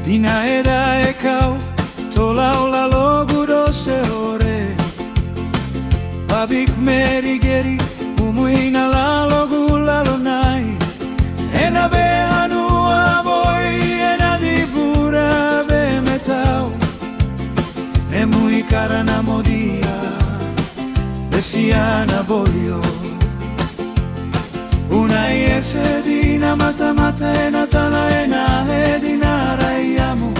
Dina era e kau tola o la loguro se ore Babik meri geri umuina la logu la lonai Ena be anu amoi ena dibura be metau Emui karana modia Besiana boyo Una ese dina mata mata ena tana ena edina raiamu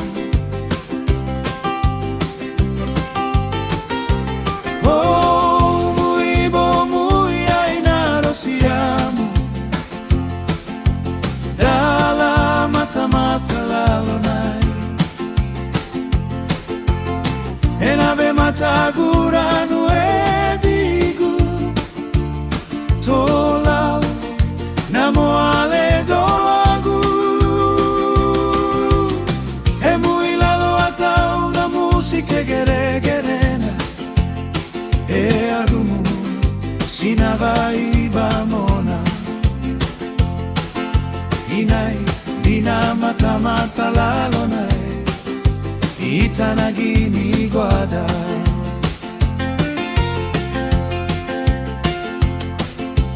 Oh muy bo muy aina rosiamu Dala mata mata la lonai Ena be mata guranu edigu Tolau Namo ale dolagu E muy lalo atau na musica geregerena E arumu sinavai bamona Inai dina mata mata lalonai Itanagini guada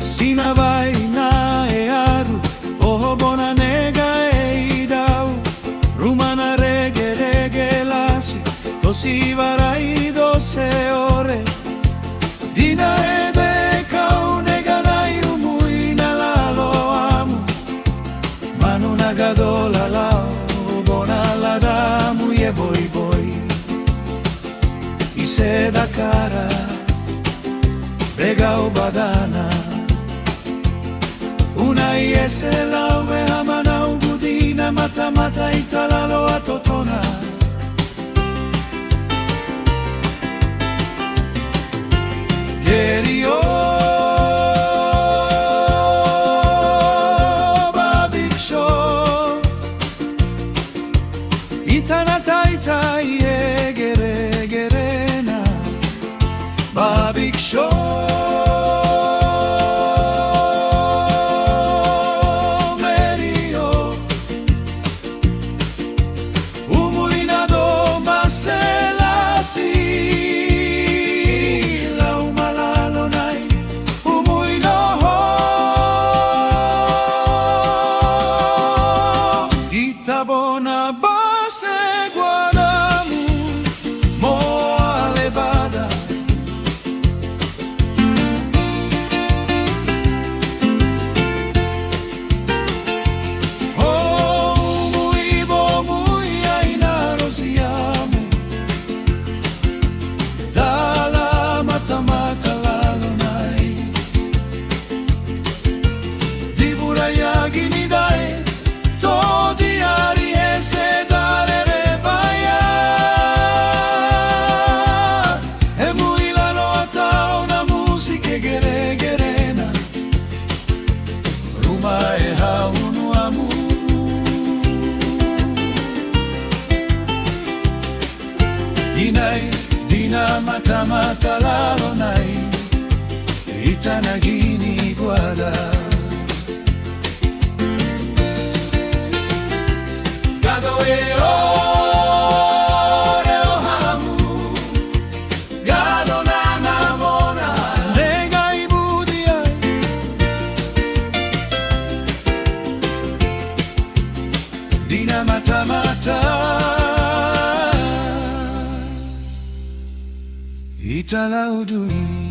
Sinavai na e aru Oho bona nega e idau Rumana rege rege lasi Tosi varai 12 ore Dina e de kau nega nai umui na lalo amu Manu nagadola lao Bona la damu e boi boi I se da cara Brega o badana Una iese lauve hamana ugudina mata mata italalo atotona Gerio babik sho Itana taita ye gere gerena babik sho Bona base guadamu mo alevada Oh muy bo muy aina rosiamu Dala mata mata lalonai Dibura yagini dae Inai, dina mata mata lalonai Itanagini guada Gado e ore o hamu Gado na namona Nega i budiai Dina mata mata Italaudui